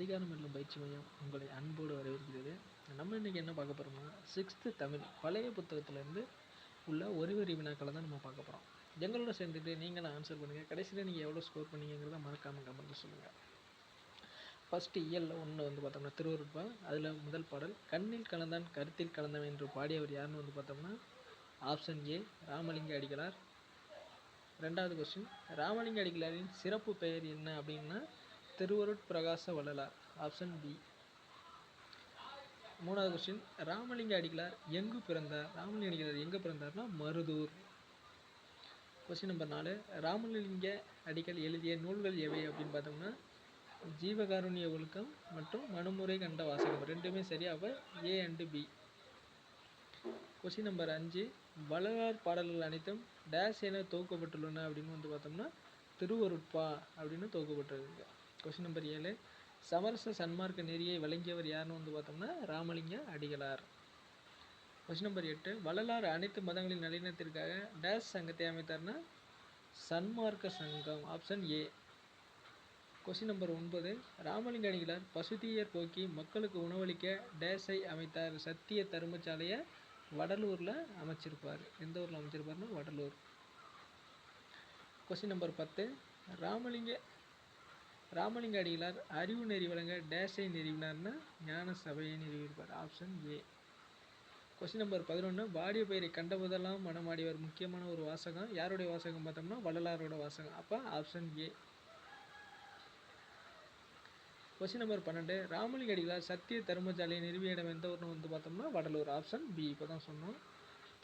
அதிகாரம் வெல்லும் பயிற்சி மையம் உங்களை அன்போடு வரவேற்கிறது. நம்ம இன்றைக்கி என்ன பார்க்க போகிறோம்னா, 6th தமிழ் பழைய புத்தகத்திலேருந்து உள்ள ஒரு வரி வினாக்களை தான் நம்ம பார்க்க போகிறோம். எங்களோட சேர்ந்துட்டு நீங்களும் ஆன்சர் பண்ணுங்கள். கடைசியில் நீங்கள் எவ்வளோ ஸ்கோர் பண்ணீங்கிறத மறக்காமல் கமெண்ட்டில் சொல்லுங்கள். ஃபஸ்ட்டு இயலில் ஒன்று வந்து பார்த்தோம்னா திருவருட்பா. அதில் முதல் பாடல், கண்ணில் கலந்தான் கருத்தில் கலந்தவன் என்று பாடியவர் யாருன்னு வந்து பார்த்தோம்னா ஆப்ஷன் ஏ ராமலிங்க அடிகளார். ரெண்டாவது கொஸ்டின், ராமலிங்க அடிகளாரின் சிறப்பு பெயர் என்ன அப்படின்னா திருவருட்பிரகாச வள்ளலார். Option B. மூணாவது கொஸ்டின், ராமலிங்க அடிகளார் எங்கு பிறந்தார்? ராமலிங்க அடிகளார் எங்கே பிறந்தார்னா மருதூர். கொஸ்டின் நம்பர் 4, ராமலிங்க அடிகள் எழுதிய நூல்கள் எவை அப்படின்னு பார்த்தோம்னா ஜீவகாருண்ய ஒழுக்கம் மற்றும் மனுமுறை கண்ட வாசகம். ரெண்டுமே சரி. அப்போ A and B. Question number 5, Vallalar பாடல்கள் அனைத்தும் டேஷ் என தொகுக்கப்பட்டுள்ளன அப்படின்னு வந்து பார்த்தோம்னா திருவருட்பா அப்படின்னு தொகுக்கப்பட்டிருக்கு. கொஸ்டின் நம்பர் 7, சமரச சன்மார்க்க நெறியை வழங்கியவர் யாருன்னு வந்து பார்த்தோம்னா ராமலிங்க அடிகளார். கொஸ்டின் நம்பர் 8, வள்ளலார் அனைத்து மதங்களின் நளினத்திற்காக டேஷ் சங்கத்தை அமைத்தார்னா Sanmarga Sangam. Option A. Question number 9, Ramalinga Adigalar பசுத்தீயர் போக்கி மக்களுக்கு உணவளிக்க டேஷை அமைத்தார்? சத்திய தர்மசாலையை வடலூரில் அமைச்சிருப்பார். எந்த ஊரில் அமைச்சிருப்பார்னா வடலூர். கொஸ்டின் நம்பர் 10, ராமலிங்க அடிகளார் அறிவு நெறி வழங்க டேஷை நிறுவினார்னா ஞான சபையை நிறுவியிருப்பார். Option A. கொஸ்டின் நம்பர் 11, வாடிய பயிரை கண்டபோதெல்லாம் மனமாடியவர். முக்கியமான ஒரு வாசகம். யாருடைய வாசகம் பார்த்தோம்னா வள்ளலாரோட வாசகம். அப்போ option A. Question number 12, Ramalinga Adigalar சத்திய தர்மசாலையை நிறுவிய இடம் எந்த ஊர்னு வந்து பார்த்தோம்னா வடலூர். Option B. இப்போ தான் சொன்னோம்.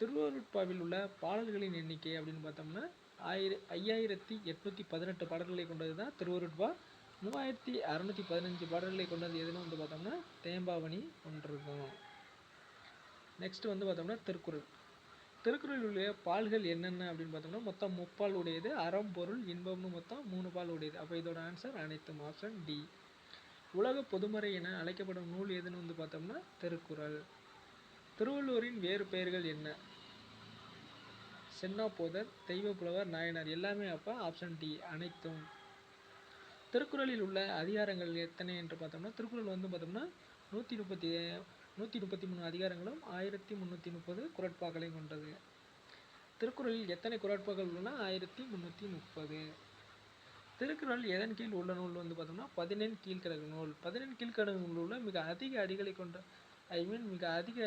திருவருட்பாவில் உள்ள பாடல்களின் எண்ணிக்கை அப்படின்னு பார்த்தோம்னா 5818 பாடல்களை கொண்டது தான் திருவருட்பா. 3615 பாடல்களை கொண்டது எதுன்னு வந்து பார்த்தோம்னா தேம்பாவணி ஒன்று இருக்கும். நெக்ஸ்ட் வந்து பார்த்தோம்னா திருக்குறள். திருக்குறளில் உள்ள பால்கள் என்னென்ன அப்படின்னு பார்த்தோம்னா மொத்தம் 3 பால் உடையது. அறம் பொருள் இன்பம்னு மொத்தம் 3 பால் உடையது. அப்போ இதோட ஆன்சர் அனைத்தும். Option D. உலக பொதுமறை என அழைக்கப்படும் நூல் எதுன்னு வந்து பார்த்தோம்னா திருக்குறள். திருவள்ளுவரின் வேறு பெயர்கள் என்ன? சென்னாபோதர், தெய்வப்புலவர், நாயனார். எல்லாமே அப்போ ஆப்ஷன் டி அனைத்தும். திருக்குறளில் உள்ள அதிகாரங்கள் எத்தனை என்று பார்த்தோம்னா திருக்குறள் வந்து பார்த்தோம்னா 133 அதிகாரங்களும் 1330 குறட்பாக்களை கொண்டது. திருக்குறளில் எத்தனை குறட்பாக்கள் உள்ளன? 1330. திருக்குறள் எதன் கீழ் உள்ள நூல் வந்து பார்த்தோம்னா 14 கீழ்க்கணக்கு நூல். 14 கீழ்க்கணக்கு நூலில் மிக அதிக அடிகளை கொண்ட மிக அதிக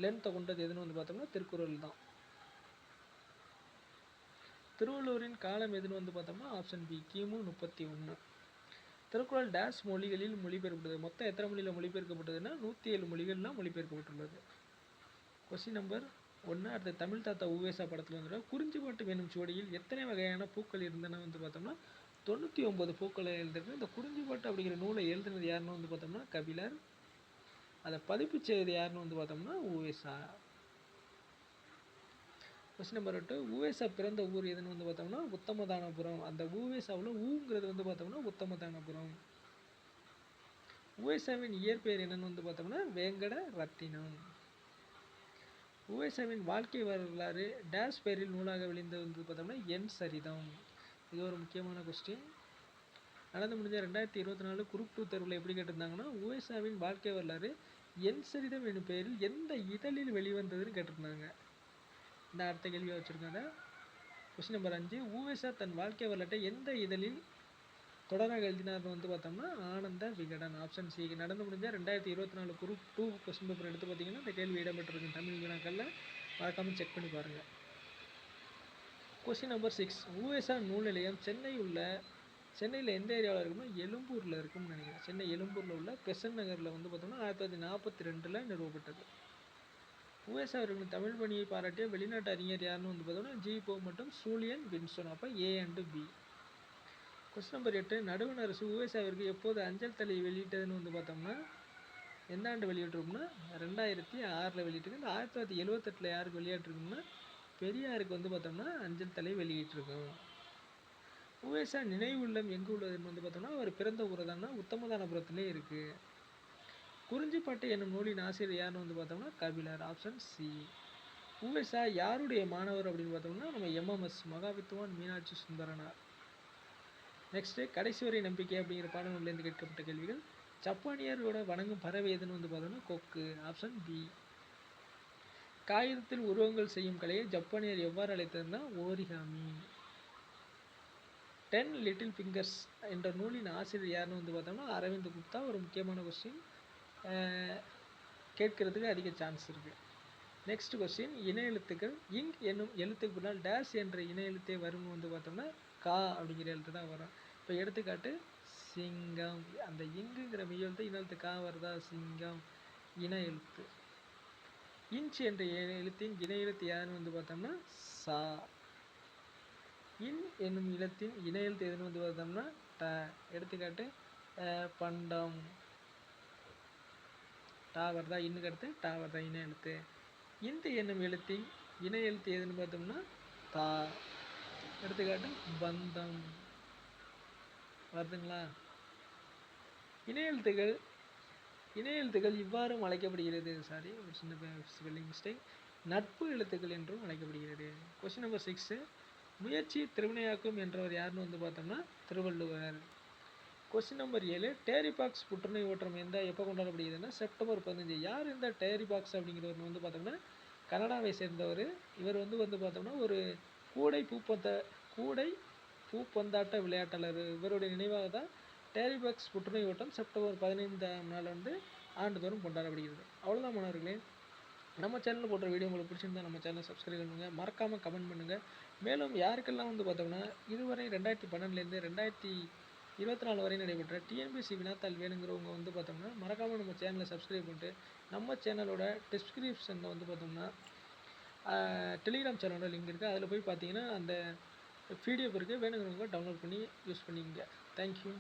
லென்த்தை கொண்டது எதுன்னு வந்து பார்த்தோம்னா திருக்குறள் தான். திருவள்ளுவரின் காலம் எதுன்னு வந்து பார்த்தோம்னா ஆப்ஷன் பி கிமு 31. திருக்குறள் டேஷ் மொழிகளில் மொழிபெயர்க்கப்பட்டது. மொத்தம் எத்தனை மொழியில் மொழிபெயர்க்கப்பட்டதுன்னா 107 மொழிகள்லாம் மொழிபெயர்க்கப்பட்டுள்ளது. கொஸ்டின் நம்பர் 1, அடுத்த தமிழ் தாத்தா உவேசா படத்தில் வந்து குறிஞ்சிப்பாட்டு வேணும் சுவடியில் எத்தனை வகையான பூக்கள் இருந்தன வந்து பார்த்தோம்னா 99 பூக்களை எழுதிருக்கு. இந்த குறிஞ்சிப்பாட்டு அப்படிங்கிற நூலை எழுதினது யாருன்னு வந்து பார்த்தோம்னா கபிலர். அதை பதிப்பு செய்வது யாருன்னு வந்து பார்த்தோம்னா உவேசா. கொஸ்டின் நம்பர் 2, உவேசா பிறந்த ஊர் எதுன்னு வந்து பார்த்தோம்னா உத்தமதானபுரம். அந்த உவேசாவில் ஊங்கிறது வந்து பார்த்தோம்னா உத்தமதானபுரம். உவேசாவின் இயற்பெயர் என்னன்னு வந்து பார்த்தோம்னா வேங்கட ரத்தினம். உவேசாவின் வாழ்க்கை வரலாறு டேஷ் பெயரில் நூலாக வெளிந்தது வந்து பார்த்தோம்னா என் சரிதம். இது ஒரு முக்கியமான கொஸ்டின். நடந்து முடிஞ்ச 2024 குரூப் 2 தேர்வில் எப்படி கேட்டிருந்தாங்கன்னா உவேசாவின் வாழ்க்கை வரலாறு என் சரிதம் என்னும் பெயரில் எந்த இதழில் வெளிவந்ததுன்னு கேட்டிருந்தாங்க. இந்த அடுத்த கேள்வியாக வச்சுருக்காங்க. கொஸ்டின் நம்பர் 5, உவேசா தன் வாழ்க்கை வரலாற்றை எந்த இதழில் தொடராக எழுதினார்னு வந்து பார்த்தோம்னா ஆனந்த விகடன். Option C. நடந்து முடிஞ்ச 2024 குரூப் 2 கொஸ்டின் பேப்பர் எடுத்து பார்த்தீங்கன்னா இந்த கேள்வி இடம்பெற்றிருக்கு தமிழ் வினாக்களில். மறக்காமல் செக் பண்ணி பாருங்கள். கொஸ்டின் நம்பர் 6, உவேசா நூல் நிலையம் சென்னையில் எந்த ஏரியாவில் இருக்குன்னா எழும்பூரில் இருக்கும்னு நினைக்கிறேன். சென்னை எழும்பூரில் உள்ள பெசன் நகரில் வந்து பார்த்தோம்னா 1942 நிறுவப்பட்டது. உவேசா அவர்களின் தமிழ் பணியை பாராட்டிய வெளிநாட்டு அறிஞர் யாருன்னு வந்து பார்த்தோம்னா ஜி.போ மற்றும் சூலியன் வின்சன். அப்போ A and B. Question number 8, நடுவண் அரசு உவேசாவிற்கு எப்போது அஞ்சல் தலை வெளியிட்டதுன்னு வந்து பார்த்தோம்னா எந்த ஆண்டு வெளியிட்டிருக்கும்னா 2006 வெளியிட்டிருக்கு. இந்த 1978 யாருக்கு வெளியிட்டிருக்கும்னா பெரியாருக்கு வந்து பார்த்தோம்னா அஞ்சல் தலை வெளியிட்டிருக்கோம். உவேசா நினைவு இல்லம் எங்கே உள்ளதுன்னு வந்து பார்த்தோம்னா அவர் பிறந்த ஊர் தானே உத்தமதானபுரத்திலே இருக்குது. குறிஞ்சிப்பாட்டு என்னும் நூலின் ஆசிரியர் யாருன்னு வந்து பார்த்தோம்னா கபிலர். Option C. உவேசா யாருடைய மாணவர் அப்படின்னு பார்த்தோம்னா நம்ம எம்எம்எஸ் மகாவித்துவான் மீனாட்சி சுந்தரனார். நெக்ஸ்ட்டு கடைசி வரை நம்பிக்கை அப்படிங்கிற பாடநூல்லேருந்து கேட்கப்பட்ட கேள்விகள். ஜப்பானியரோட வணங்கும் பறவை எதுன்னு வந்து பார்த்தோம்னா கொக்கு. Option B. காகிதத்தில் உருவங்கள் செய்யும் கலையை ஜப்பானியர் எவ்வாறு அழைத்ததுன்னா ஓரிகாமி. 10 லிட்டில் ஃபிங்கர்ஸ் என்ற நூலின் ஆசிரியர் யாருன்னு வந்து பார்த்தோம்னா அரவிந்த் குப்தா. ஒரு முக்கியமான கொஸ்டின், கேட்கறதுக்கு அதிக சான்ஸ் இருக்குது. நெக்ஸ்ட் கொஸ்டின், இன எழுத்துக்கள். இங் என்னும் எழுத்துக்கு பின்னால் டேஷ் என்ற இன எழுத்தே வரும்னு வந்து பார்த்தோம்னா கா அப்படிங்கிற எழுத்து தான் வரும். இப்போ எடுத்துக்காட்டு சிங்கம், அந்த இங்குங்கிற மெய் எழுத்து இன எழுத்து கா வருதா, சிங்கம் இன எழுத்து. இன்ச் என்ற எழுத்தின் இன எழுத்து யாருன்னு வந்து பார்த்தோம்னா சா. இன் என்னும் எழுத்தின் இன எழுத்து எதுன்னு வந்து பார்த்தோம்னா ட. எடுத்துக்காட்டு பண்டம், டா வருதா, இன்னுக்கு அடுத்து டா வருதா இன எழுத்து. இந்த என்னும் எழுத்தின் இன எழுத்து எதுன்னு பார்த்தோம்னா தா. எடுத்துக்காட்டு பந்தம் வருதுங்களா. இன எழுத்துக்கள் இவ்வாறும் அழைக்கப்படுகிறது. சாரி, ஒரு சின்ன ஸ்பெல்லிங் மிஸ்டேக். நட்பு எழுத்துக்கள் என்றும் அழைக்கப்படுகிறது. கொஸ்டின் நம்பர் 6, முயற்சி திருவினையாக்கும் என்றவர் யாருன்னு வந்து பார்த்தோம்னா திருவள்ளுவர். கொஸ்டின் நம்பர் 7, டேரிபாக்ஸ் புற்றுநோய் ஓட்டம் எப்போ கொண்டாடப்படுகிறதுனா செப்டம்பர் 15. யார் இந்த டேரிபாக்ஸ் அப்படிங்கிறவர் வந்து பார்த்தோம்னா கனடாவை சேர்ந்தவர். இவர் வந்து பார்த்தோம்னா ஒரு கூடை பூப்பந்தாட்ட விளையாட்டாளர். இவருடைய நினைவாக தான் டேரிபாக்ஸ் புற்றுநோய் ஓட்டம் செப்டம்பர் 15ஆம் நாள் வந்து ஆண்டுதோறும் கொண்டாடப்படுகிறது. அவ்வளோதான் மாணவர்களே. நம்ம சேனலில் போடுற வீடியோ உங்களுக்கு பிடிச்சிருந்தா நம்ம சேனலை சப்ஸ்கிரைப் பண்ணுங்கள், மறக்காமல் கமெண்ட் பண்ணுங்கள். மேலும் யாருக்கெல்லாம் வந்து பார்த்தோம்னா இதுவரை 2012லேருந்து 2024 வரை நடைபெற்ற டிஎன்பிஎஸ்சி வினாத்தாள் வேணுங்கிறவங்க வந்து பார்த்தோம்னா மறக்காமல் நம்ம சேனலை சப்ஸ்கிரைப் பண்ணிட்டு நம்ம சேனலோட டிஸ்கிரிப்ஷனில் வந்து பார்த்தோம்னா டெலிகிராம் சேனலோட லிங்க் இருக்குது. அதில் போய் பார்த்தீங்கன்னா அந்த பிடிஎஃப் இருக்குது, வேணுங்கிறவங்க டவுன்லோட் பண்ணி யூஸ் பண்ணிக்கங்க. தேங்க்யூ.